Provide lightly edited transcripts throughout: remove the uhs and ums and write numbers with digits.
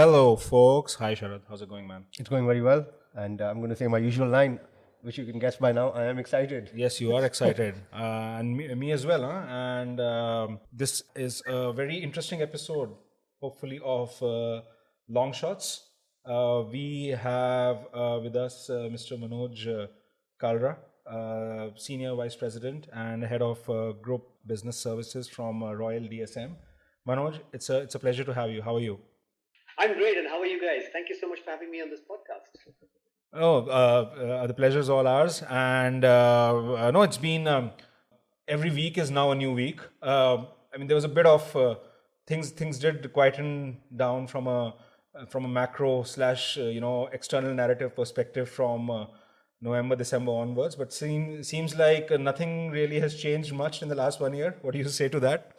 Hello, folks. Hi, Sharad. How's it going, man? It's going very well, and I'm going to say my usual line, which you can guess by now. I am excited. Yes, you are excited, and me as well. Huh? And this is a very interesting episode, hopefully, of Long Shots. We have with us Mr. Manoj Kalra, Senior Vice President and Head of Group Business Services from Royal DSM. Manoj, it's a pleasure to have you. How are you? I'm great, and how are you guys? Thank you so much for having me on this podcast. Oh, the pleasure is all ours. And no, it's been every week is now a new week. I mean, there was a bit of things did quieten down from a macro slash external narrative perspective from November, December onwards. But seems like nothing really has changed much in the last 1 year. What do you say to that?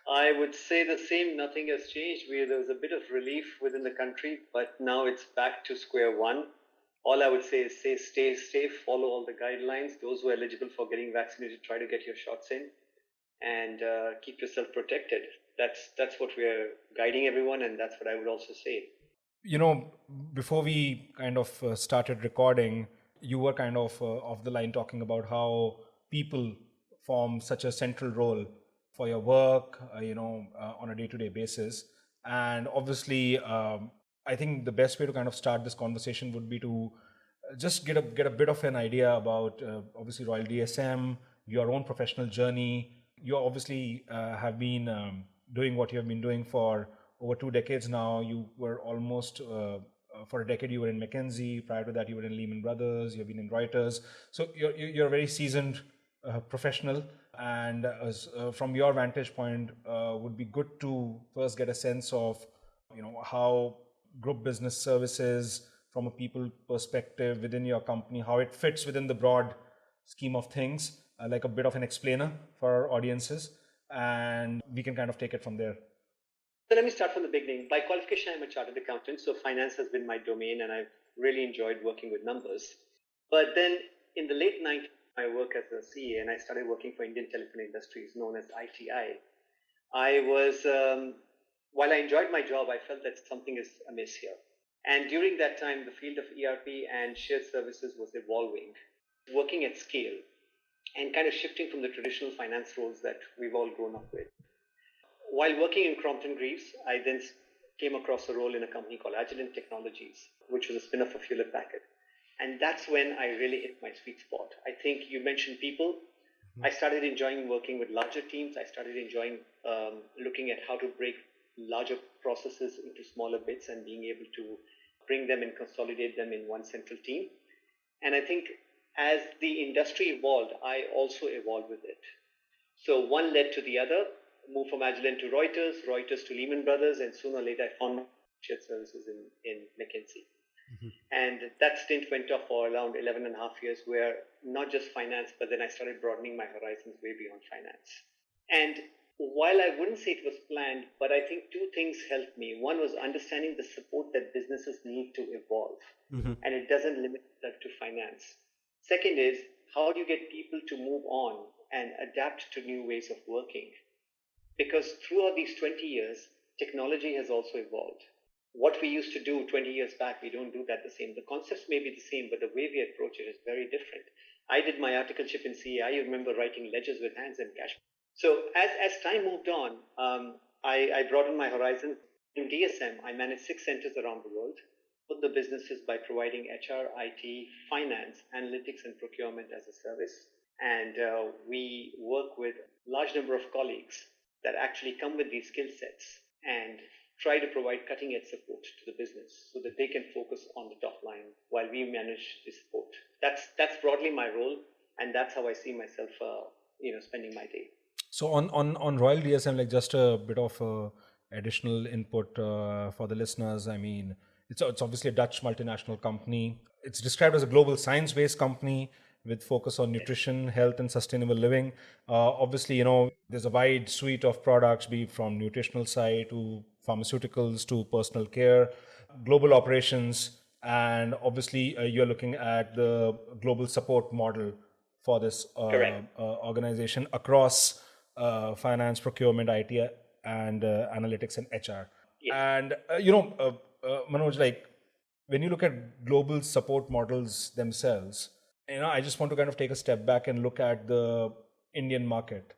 I would say the same. Nothing has changed. There was a bit of relief within the country, but now it's back to square one. All I would say is stay safe, follow all the guidelines. Those who are eligible for getting vaccinated, try to get your shots in, and keep yourself protected. That's what we're guiding everyone, and that's what I would also say. You know, before we kind of started recording, you were kind of off the line talking about how people form such a central role for your work, on a day-to-day basis. And obviously, I think the best way to kind of start this conversation would be to just get a bit of an idea about obviously Royal DSM, your own professional journey. You obviously have been doing what you have been doing for over 2 decades now. You were almost for a decade you were in McKinsey. Prior to that, you were in Lehman Brothers. You've been in Reuters. So you're a very seasoned professional. And from your vantage point, would be good to first get a sense of how group business services from a people perspective within your company, how it fits within the broad scheme of things, like a bit of an explainer for our audiences, and we can kind of take it from there. So let me start from the beginning. By qualification, I'm a chartered accountant, so finance has been my domain, and I've really enjoyed working with numbers. But then in the late 90s, I work as a CA, and I started working for Indian Telephone Industries, known as ITI. While I enjoyed my job, I felt that something is amiss here. And during that time, the field of ERP and shared services was evolving, working at scale, and kind of shifting from the traditional finance roles that we've all grown up with. While working in Crompton Greaves, I then came across a role in a company called Agilent Technologies, which was a spin-off of Hewlett Packard. And that's when I really hit my sweet spot. I think you mentioned people. I started enjoying working with larger teams. I started enjoying looking at how to break larger processes into smaller bits and being able to bring them and consolidate them in one central team. And I think as the industry evolved, I also evolved with it. So one led to the other, moved from Agilent to Reuters, Reuters to Lehman Brothers, and sooner or later I found shared services in McKinsey. And that stint went off for around 11 and a half years, where not just finance, but then I started broadening my horizons way beyond finance. And while I wouldn't say it was planned, but I think two things helped me. One was understanding the support that businesses need to evolve, and it doesn't limit that to finance. Second is, how do you get people to move on and adapt to new ways of working? Because throughout these 20 years, technology has also evolved. What we used to do 20 years back, we don't do that the same. The concepts may be the same, but the way we approach it is very different. I did my articleship in CA. I remember writing ledgers with hands and cash. So as time moved on, I broadened my horizons. In DSM, I managed 6 centers around the world, put the businesses by providing HR, IT, finance, analytics, and procurement as a service. And we work with a large number of colleagues that actually come with these skill sets and try to provide cutting-edge support to the business so that they can focus on the top line while we manage the support. That's broadly my role, and that's how I see myself, spending my day. So on Royal DSM, like just a bit of additional input for the listeners. I mean, it's obviously a Dutch multinational company. It's described as a global science-based company with focus on nutrition, health, and sustainable living. Obviously, there's a wide suite of products, be it from nutritional side to pharmaceuticals to personal care, global operations, and obviously you're looking at the global support model for this organization across finance, procurement, IT, and analytics and HR. Yes. And Manoj, like when you look at global support models themselves, I just want to kind of take a step back and look at the Indian market.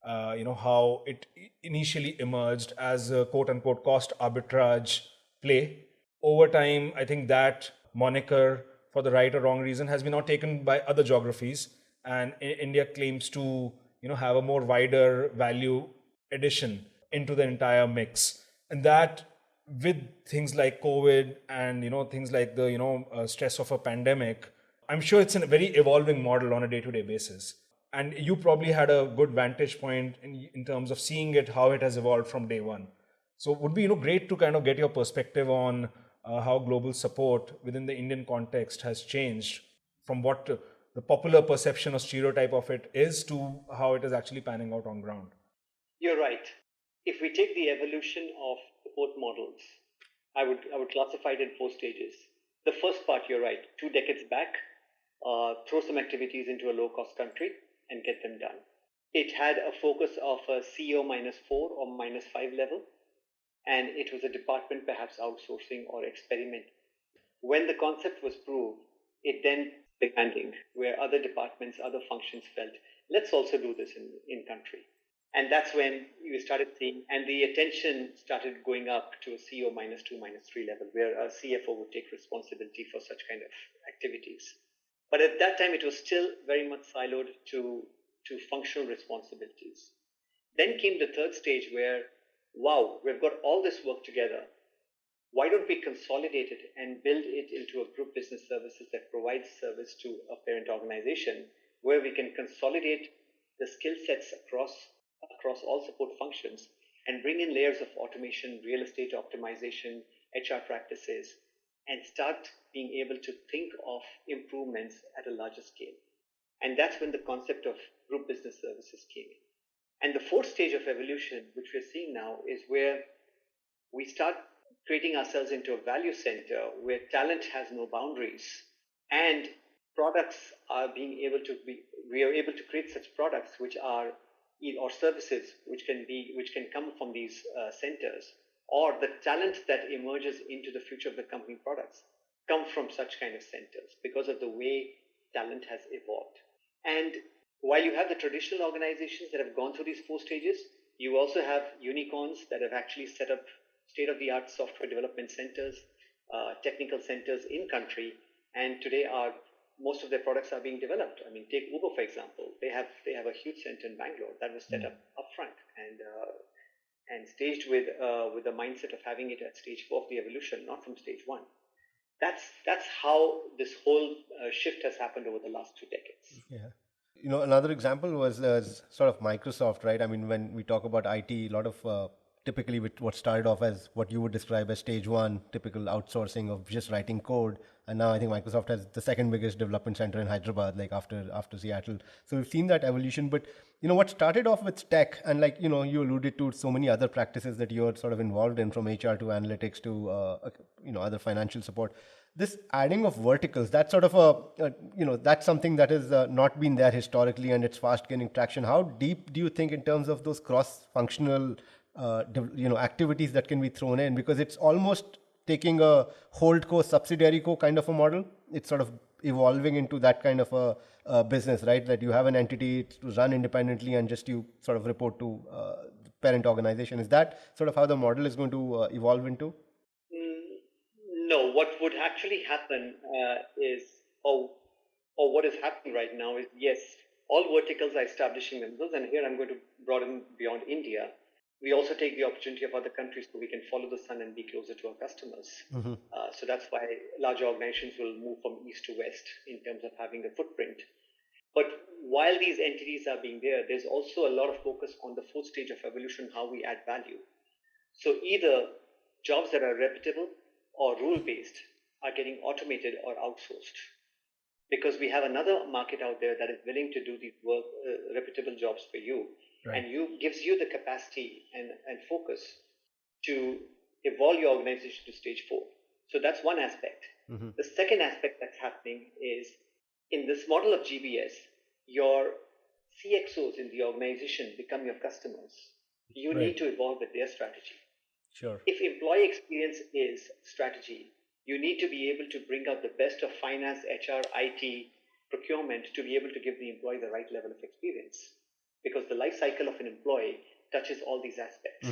How it initially emerged as a quote unquote cost arbitrage play. Over time, I think that moniker, for the right or wrong reason, has been now taken by other geographies, and India claims to have a more wider value addition into the entire mix, and that with things like COVID and things like the stress of a pandemic, I'm sure it's a very evolving model on a day-to-day basis. And you probably had a good vantage point in terms of seeing it, how it has evolved from day one. So it would be great to kind of get your perspective on how global support within the Indian context has changed from what the popular perception or stereotype of it is to how it is actually panning out on ground. You're right. If we take the evolution of support models, I would classify it in 4 stages. The first part, you're right, 2 decades back, throw some activities into a low-cost country and get them done. It had a focus of a CEO -4 or -5 level, and it was a department perhaps outsourcing or experimenting. When the concept was proved, it then expanding, where other departments, other functions felt, let's also do this in country. And that's when you started seeing, and the attention started going up to a CEO -2, -3 level, where a CFO would take responsibility for such kind of activities. But at that time, it was still very much siloed to functional responsibilities. Then came the third stage where, wow, we've got all this work together. Why don't we consolidate it and build it into a group business services that provides service to a parent organization, where we can consolidate the skill sets across all support functions and bring in layers of automation, real estate optimization, HR practices, and start being able to think of improvements at a larger scale. And that's when the concept of group business services came in. And the fourth stage of evolution, which we're seeing now, is where we start creating ourselves into a value center where talent has no boundaries, and products are we are able to create such products which are, or services which can come from these centers, or the talent that emerges into the future of the company products come from such kind of centers because of the way talent has evolved. And while you have the traditional organizations that have gone through these 4 stages, you also have unicorns that have actually set up state-of-the-art software development centers, technical centers in country, and today most of their products are being developed. I mean, take Uber for example. They have a huge center in Bangalore that was set up upfront and staged with the mindset of having it at stage 4 of the evolution, not from stage 1. That's how this whole shift has happened over the last 2 decades. Yeah. Another example was sort of Microsoft, right? I mean, when we talk about IT, a lot of typically with what started off as what you would describe as stage 1, typical outsourcing of just writing code. And now I think Microsoft has the second biggest development center in Hyderabad, like after Seattle. So we've seen that evolution. But, what started off with tech, and like, you alluded to so many other practices that you're sort of involved in, from HR to analytics to, other financial support. This adding of verticals, that's sort of that's something that has not been there historically, and it's fast gaining traction. How deep do you think in terms of those cross-functional activities that can be thrown in? Because it's almost taking a holdco, subsidiary co kind of a model. It's sort of evolving into that kind of a business, right? That you have an entity to run independently and just you sort of report to the parent organization. Is that sort of how the model is going to evolve into? No, what would actually happen is, or what is happening right now is, yes, all verticals are establishing themselves, and here I'm going to broaden beyond India. We also take the opportunity of other countries so we can follow the sun and be closer to our customers. Mm-hmm. So that's why large organizations will move from east to west in terms of having a footprint. But while these entities are being there's also a lot of focus on the 4th stage of evolution, how we add value. So either jobs that are reputable or rule-based are getting automated or outsourced, because we have another market out there that is willing to do these reputable jobs for you. Right. And gives you the capacity and focus to evolve your organization to stage 4. So that's one aspect. Mm-hmm. The second aspect that's happening is, in this model of GBS, your CXOs in the organization become your customers. You need to evolve with their strategy. Sure. If employee experience is strategy, you need to be able to bring out the best of finance, HR, IT, procurement to be able to give the employee the right level of experience. Because the life cycle of an employee touches all these aspects.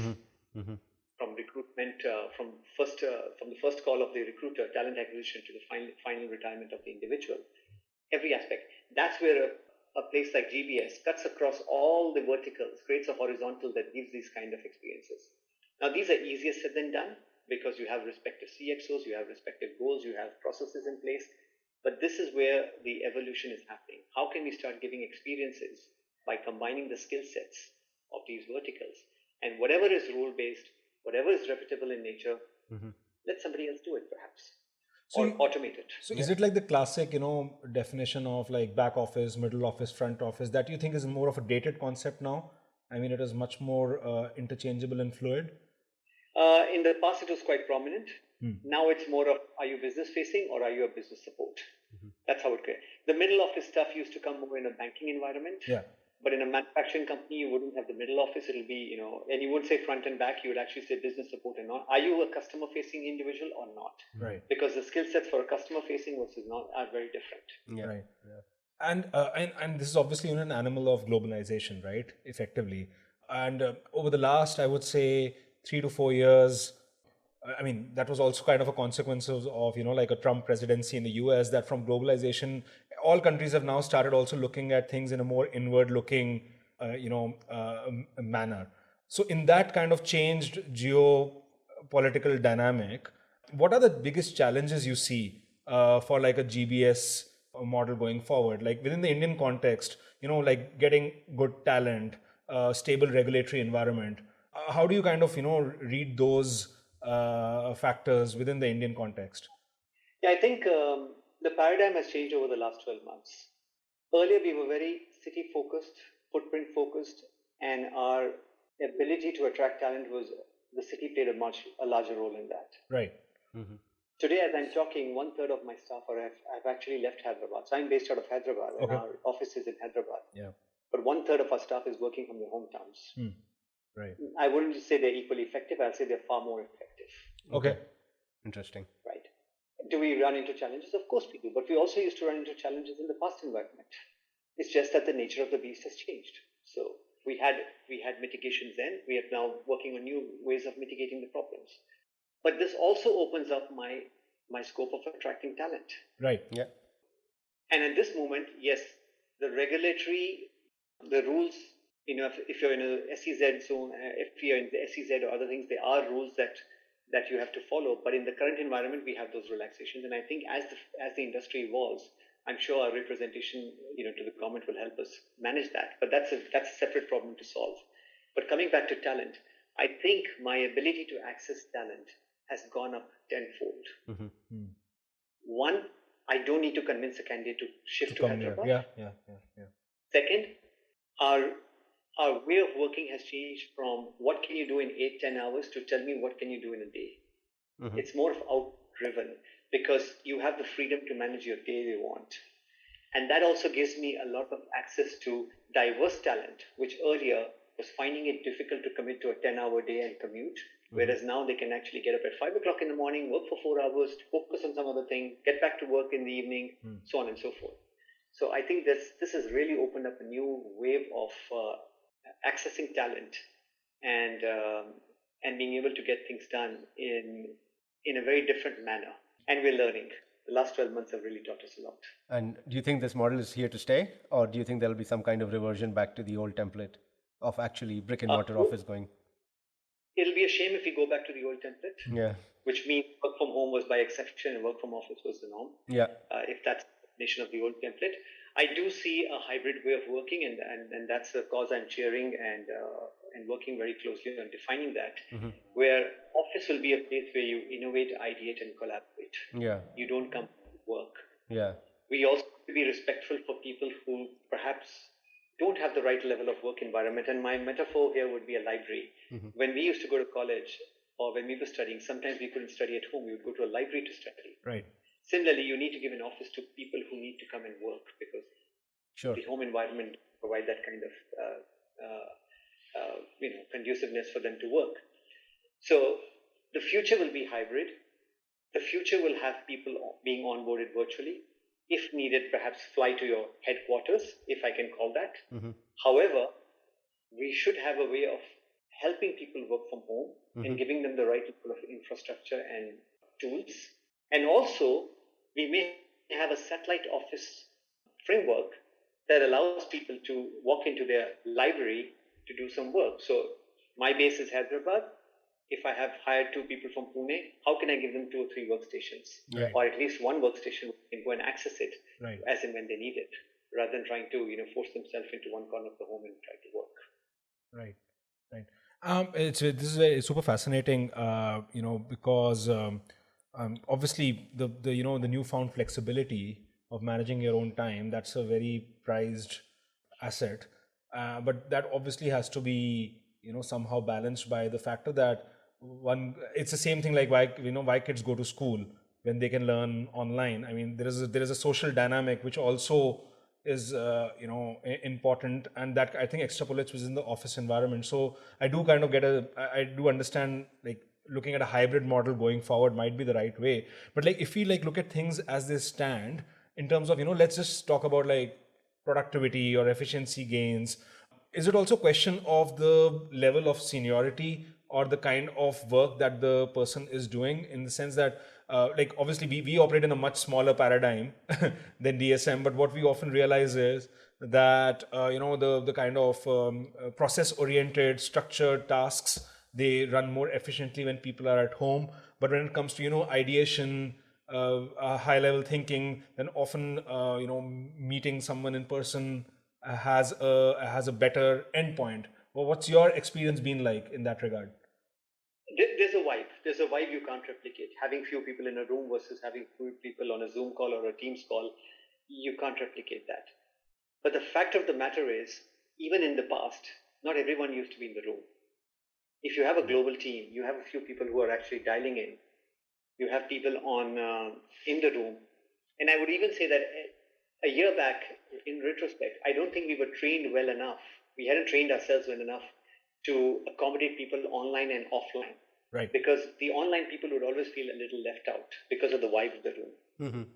From recruitment, from the first call of the recruiter, talent acquisition, to the final retirement of the individual. Every aspect. That's where a place like GBS cuts across all the verticals, creates a horizontal that gives these kind of experiences. Now, these are easier said than done because you have respective CXOs, you have respective goals, you have processes in place. But this is where the evolution is happening. How can we start giving experiences by combining the skill sets of these verticals? And whatever is rule-based, whatever is reputable in nature, let somebody else do it perhaps. Or automate it. So is it like the classic, definition of like back office, middle office, front office that you think is more of a dated concept now? I mean, it is much more interchangeable and fluid. In the past, it was quite prominent. Now it's more of, are you business facing or are you a business support? That's how it goes. The middle office stuff used to come more in a banking environment. Yeah. But in a manufacturing company, you wouldn't have the middle office. It'll be, and you would say front and back. You would actually say business support and not. Are you a customer facing individual or not? Right. Because the skill sets for a customer facing versus not are very different. Yeah. Right. Yeah. And this is obviously an animal of globalization, right? Effectively. And over the last, I would say, 3 to 4 years, I mean, that was also kind of a consequence of like a Trump presidency in the US, that from globalization, all countries have now started also looking at things in a more inward looking, manner. So in that kind of changed geopolitical dynamic, what are the biggest challenges you see for like a GBS model going forward? Like within the Indian context, like getting good talent, stable regulatory environment. How do you kind of, read those factors within the Indian context? Yeah, I think the paradigm has changed over the last 12 months. Earlier, we were very city focused, footprint focused, and our ability to attract talent was the city played a larger role in that. Right. Today, as I'm talking, 1/3 of my staff have actually left Hyderabad. So I'm based out of Hyderabad, and our office is in Hyderabad. Yeah. But 1/3 of our staff is working from their hometowns. Right. I wouldn't say they're equally effective. I'd say they're far more effective. Okay. Interesting. Right. Do we run into challenges? Of course we do. But we also used to run into challenges in the past environment. It's just that the nature of the beast has changed. So we had mitigations then. We are now working on new ways of mitigating the problems. But this also opens up my scope of attracting talent. Right. Yeah. And at this moment, yes, the rules, if you're in a SEZ zone, if you're in the SEZ or other things, there are rules that you have to follow. But in the current environment, we have those relaxations. And I think as the industry evolves, I'm sure our representation, to the government will help us manage that. But that's a separate problem to solve. But coming back to talent, I think my ability to access talent has gone up tenfold. One, I don't need to convince a candidate to shift to Hyderabad. Yeah. Second, our way of working has changed from what can you do in 8-10 hours to tell me what can you do in a day. It's more of out-driven because you have the freedom to manage your day you want. And that also gives me a lot of access to diverse talent, which earlier was finding it difficult to commit to a 10-hour day and commute. Whereas now they can actually get up at 5 o'clock in the morning, work for 4 hours, focus on some other thing, get back to work in the evening, so on and so forth. So I think this has really opened up a new wave of accessing talent and being able to get things done in a very different manner. And we're learning. The last 12 months have really taught us a lot. And do you think this model is here to stay, or do you think there'll be some kind of reversion back to the old template of actually brick and mortar office going? It'll be a shame if we go back to the old template. Yeah. Which means work from home was by exception and work from office was the norm. Yeah. If that's the definition of the old template. I do see a hybrid way of working, and that's the cause I'm cheering and working very closely on defining that, where office will be a place where you innovate, ideate, and collaborate. Yeah. You don't come to work. Yeah. We also have to be respectful for people who perhaps don't have the right level of work environment. And my metaphor here would be a library. When we used to go to college or when we were studying, sometimes we couldn't study at home. We would go to a library to study. Right. Similarly, you need to give an office to people who need to come and work because the home environment provide that kind of conduciveness for them to work. So The future will be hybrid. The future will have people being onboarded virtually. If needed, perhaps fly to your headquarters, if I can call that. However, we should have a way of helping people work from home and giving them the right level of infrastructure and tools. And also, we may have a satellite office framework that allows people to walk into their library to do some work. So my base is Hyderabad. If I have hired 2 people from Pune, how can I give them 2 or 3 workstations? Right. Or at least one workstation can go and access it Right. as and when they need it, rather than trying to force themselves into one corner of the home and try to work. Right. This is super fascinating, because obviously the newfound flexibility of managing your own time, that's a very prized asset, but that obviously has to be somehow balanced by the factor that it's the same thing like why kids go to school when they can learn online. I mean, there is a social dynamic which also is important, and that I think extrapolates within the office environment. So I do kind of I do understand, like, looking at a hybrid model going forward might be the right way. But like, if we look at things as they stand in terms of let's just talk about like productivity or efficiency gains, is it also a question of the level of seniority or the kind of work that the person is doing, in the sense that obviously we operate in a much smaller paradigm than DSM, but what we often realize is that the kind of process oriented structured tasks, they run more efficiently when people are at home. But when it comes to ideation, high level thinking, then often meeting someone in person has a better endpoint. Well, what's your experience been like in that regard? There's a vibe. There's a vibe you can't replicate. Having few people in a room versus having few people on a Zoom call or a Teams call, you can't replicate that. But the fact of the matter is, even in the past, not everyone used to be in the room. If you have a global team, you have a few people who are actually dialing in. You have people in the room. And I would even say that a year back, in retrospect, I don't think we were trained well enough. We hadn't trained ourselves well enough to accommodate people online and offline. Right. Because the online people would always feel a little left out because of the vibe of the room.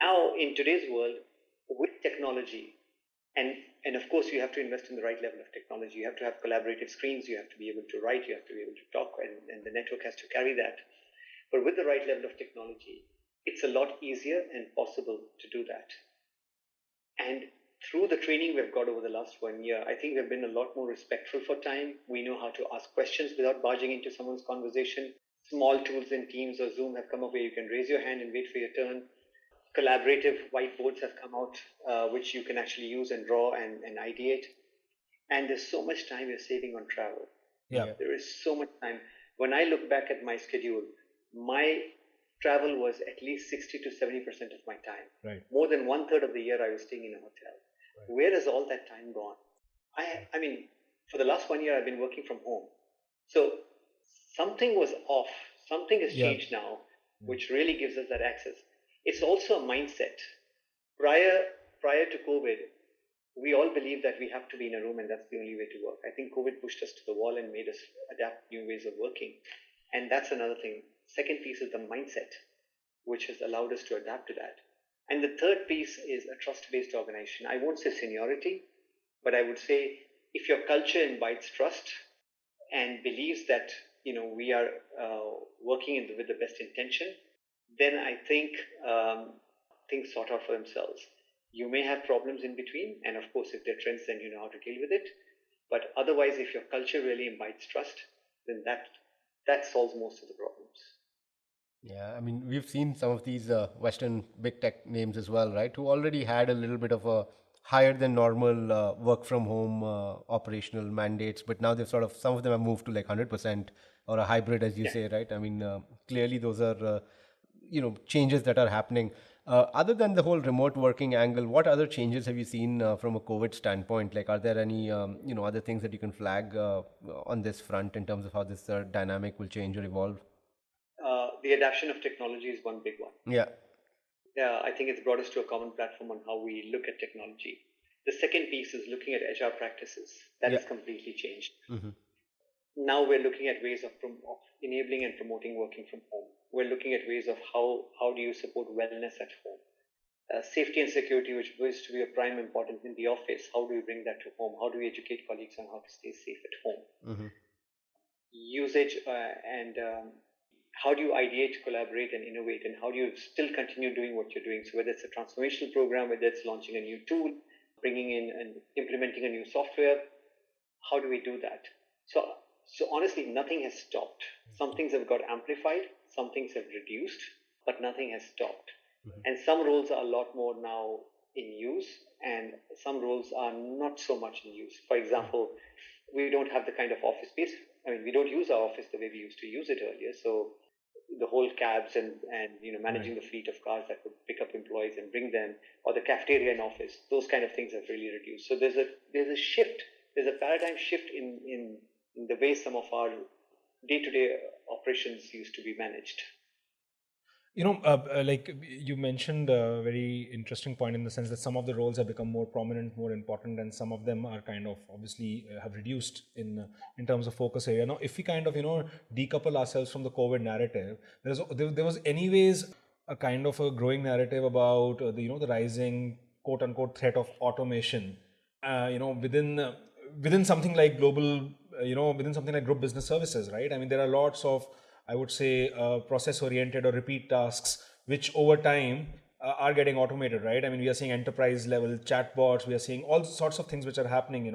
Now, in today's world, with technology, and of course, you have to invest in the right level of technology. You have to have collaborative screens. You have to be able to write. You have to be able to talk, and the network has to carry that. But with the right level of technology, it's a lot easier and possible to do that. And through the training we've got over the last 1 year, I think we've been a lot more respectful for time. We know how to ask questions without barging into someone's conversation. Small tools in Teams or Zoom have come up where you can raise your hand and wait for your turn. Collaborative whiteboards have come out, which you can actually use and draw and ideate. And there's so much time you're saving on travel. Yeah. There is so much time. When I look back at my schedule, my travel was at least 60 to 70% of my time. Right. More than 1/3 of the year I was staying in a hotel. Right. Where has all that time gone? I mean, for the last 1 year I've been working from home. So something was off. Something has changed now, which really gives us that access. It's also a mindset. Prior to COVID, we all believed that we have to be in a room and that's the only way to work. I think COVID pushed us to the wall and made us adapt new ways of working. And that's another thing. Second piece is the mindset, which has allowed us to adapt to that. And the third piece is a trust-based organization. I won't say seniority, but I would say if your culture invites trust and believes that we are working with the best intention, then I think things sort out for themselves. You may have problems in between, and of course, if there are trends, then you know how to deal with it. But otherwise, if your culture really invites trust, then that solves most of the problems. Yeah, I mean, we've seen some of these Western big tech names as well, right? Who already had a little bit of a higher than normal work from home operational mandates, but now they've some of them have moved to like 100% or a hybrid, as you say, right? I mean, clearly those are, changes that are happening. Other than the whole remote working angle, what other changes have you seen from a COVID standpoint? Like, are there any, other things that you can flag on this front in terms of how this dynamic will change or evolve? The adoption of technology is one big one. Yeah, I think it's brought us to a common platform on how we look at technology. The second piece is looking at agile practices. That has completely changed. Now we're looking at ways of enabling and promoting working from home. We're looking at ways of how do you support wellness at home. Safety and security, which was to be of prime importance in the office, how do we bring that to home? How do we educate colleagues on how to stay safe at home? Mm-hmm. Usage and how do you ideate, collaborate, and innovate, and how do you still continue doing what you're doing? So whether it's a transformational program, whether it's launching a new tool, bringing in and implementing a new software, how do we do that? So honestly, nothing has stopped. Some things have got amplified, some things have reduced, but nothing has stopped. Mm-hmm. And some roles are a lot more now in use, and some roles are not so much in use. For example, we don't have the kind of office space. I mean, we don't use our office the way we used to use it earlier. So the whole cabs and managing the fleet of cars that would pick up employees and bring them, or the cafeteria in office, those kind of things have really reduced. So there's a shift. There's a paradigm shift in the way some of our day-to-day operations used to be managed. Like you mentioned a very interesting point in the sense that some of the roles have become more prominent, more important, and some of them are kind of obviously have reduced in terms of focus area. Now, if we kind of decouple ourselves from the COVID narrative, there was anyways a kind of a growing narrative about the rising quote unquote threat of automation. Within something like global, within something like group business services, right? I mean, there are lots of, I would say, process-oriented or repeat tasks, which over time are getting automated, right? I mean, we are seeing enterprise-level chatbots, we are seeing all sorts of things which are happening,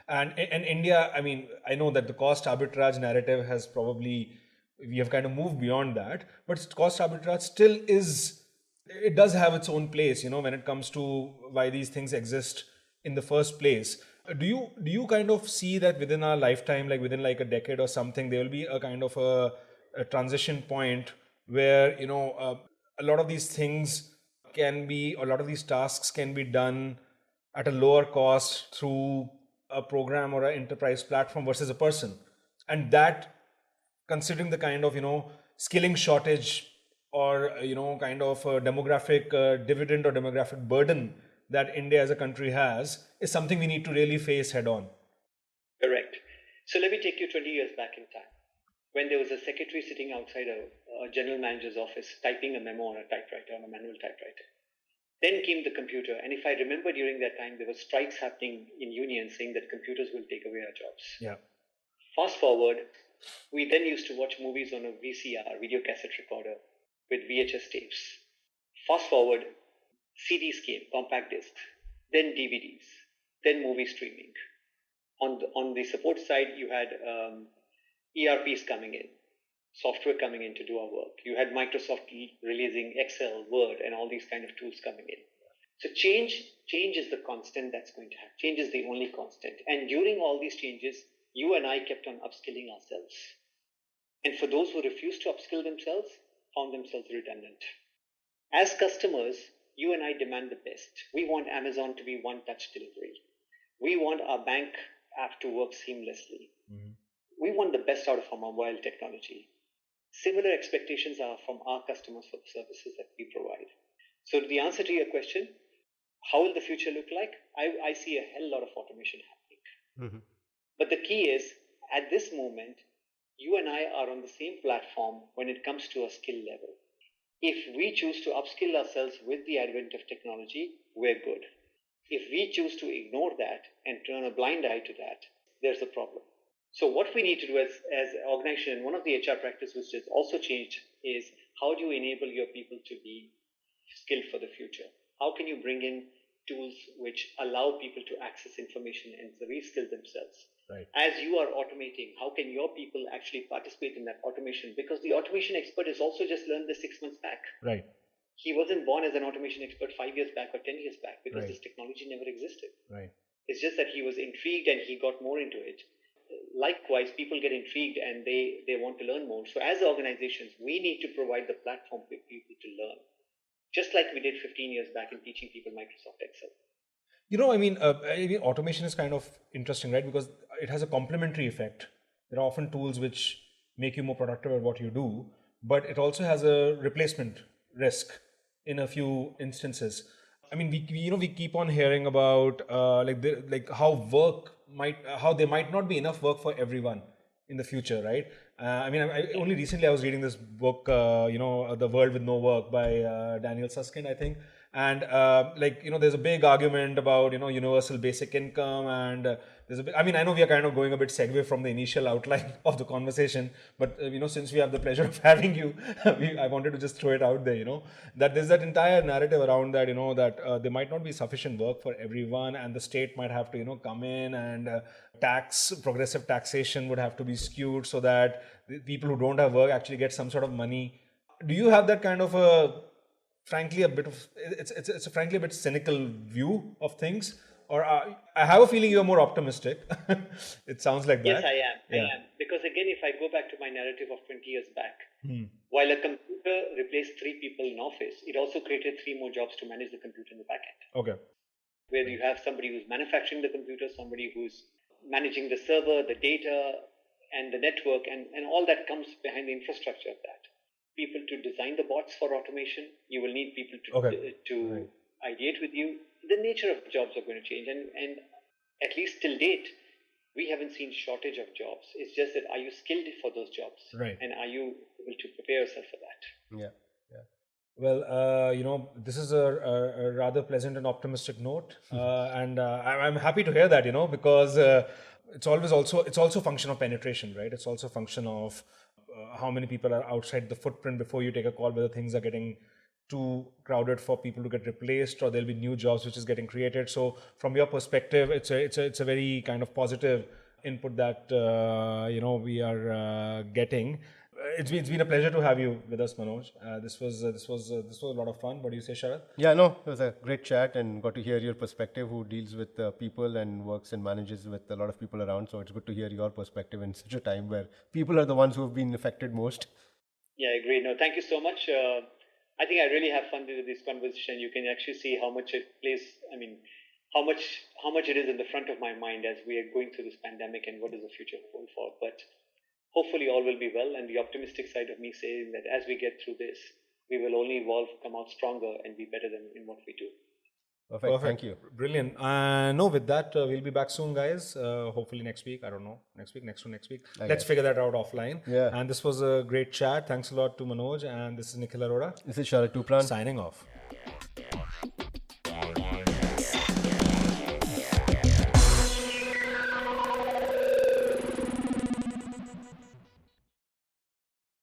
And in India, I mean, I know that the cost arbitrage narrative has probably, we have kind of moved beyond that, but cost arbitrage still it does have its own place, when it comes to why these things exist in the first place. Do you kind of see that within our lifetime, like within like a decade or something, there will be a kind of a transition point where a lot of these things a lot of these tasks can be done at a lower cost through a program or an enterprise platform versus a person, and that, considering the kind of skilling shortage or kind of a demographic dividend or demographic burden that India as a country has, is something we need to really face head on. Correct. So let me take you 20 years back in time, when there was a secretary sitting outside a general manager's office typing a memo on a typewriter, on a manual typewriter. Then came the computer, and if I remember, during that time there were strikes happening in unions saying that computers will take away our jobs. Yeah. Fast forward, we then used to watch movies on a VCR, video cassette recorder, with VHS tapes. Fast forward, CDs came, compact discs, then DVDs, then movie streaming. On the support side, you had ERPs coming in, software coming in to do our work. You had Microsoft releasing Excel, Word, and all these kind of tools coming in. So change is the constant that's going to happen. Change is the only constant. And during all these changes, you and I kept on upskilling ourselves. And for those who refused to upskill themselves, found themselves redundant. As customers, you and I demand the best. We want Amazon to be one-touch delivery. We want our bank app to work seamlessly. Mm-hmm. We want the best out of our mobile technology. Similar expectations are from our customers for the services that we provide. So the answer to your question, how will the future look like? I see a hell lot of automation happening. Mm-hmm. But the key is, at this moment, you and I are on the same platform when it comes to a skill level. If we choose to upskill ourselves with the advent of technology, we're good. If we choose to ignore that and turn a blind eye to that, there's a problem. So what we need to do as an organization, and one of the HR practices which has also changed, is how do you enable your people to be skilled for the future? How can you bring in tools which allow people to access information and reskill themselves? Right. As you are automating, how can your people actually participate in that automation? Because the automation expert has also just learned this 6 months back. Right. He wasn't born as an automation expert 5 years back or 10 years back, because right. this technology never existed. Right. It's just that he was intrigued and he got more into it. Likewise, people get intrigued and they want to learn more. So as organizations, we need to provide the platform for people to learn, just like we did 15 years back in teaching people Microsoft Excel. I mean, automation is kind of interesting, right? Because it has a complementary effect. There are often tools which make you more productive at what you do, but it also has a replacement risk in a few instances. I mean, we keep on hearing about how there might not be enough work for everyone in the future, right? Only recently I was reading this book, The World with No Work by Daniel Susskind, I think. And there's a big argument about, universal basic income, and there's a bit, I know we are kind of going a bit segue from the initial outline of the conversation, but since we have the pleasure of having you, I wanted to just throw it out there, that there's that entire narrative around that, that there might not be sufficient work for everyone, and the state might have to, come in, and progressive taxation would have to be skewed so that the people who don't have work actually get some sort of money. Do you have that kind of frankly a bit cynical view of things, or I have a feeling you're more optimistic? It sounds like that. Yes, I am. Because again, if I go back to my narrative of 20 years back, while a computer replaced 3 people in office, it also created 3 more jobs to manage the computer in the back end. Okay. Where you have somebody who's manufacturing the computer, somebody who's managing the server, the data, and the network, and all that comes behind the infrastructure of that. People to design the bots for automation. You will need people to ideate with you. The nature of jobs are going to change, and at least till date, we haven't seen shortage of jobs. It's just that, are you skilled for those jobs? Right. And are you able to prepare yourself for that? Yeah. Well, this is a rather pleasant and optimistic note, and I'm happy to hear that, because it's also a function of penetration, right? It's also a function of how many people are outside the footprint before you take a call whether things are getting too crowded for people to get replaced, or there'll be new jobs which is getting created. So from your perspective, it's a very kind of positive input that we are getting. It's been a pleasure to have you with us, Manoj. This was a lot of fun. What do you say, Sharad? Yeah, no, it was a great chat and got to hear your perspective, who deals with people and works and manages with a lot of people around. So it's good to hear your perspective in such a time where people are the ones who have been affected most. Yeah, I agree. No, thank you so much. I think I really have fun with this conversation. You can actually see how much it plays. How much it is in the front of my mind as we are going through this pandemic, and what is the future hold for. But hopefully all will be well, and the optimistic side of me saying that as we get through this, we will only evolve, come out stronger, and be better than in what we do. Perfect. Thank you. Brilliant. No, with that, we'll be back soon, guys. Hopefully next week. I don't know. Next week. Let's figure that out offline. Yeah. And this was a great chat. Thanks a lot to Manoj. And this is Nikhil Arora. This is Sharad Tupran. Signing off.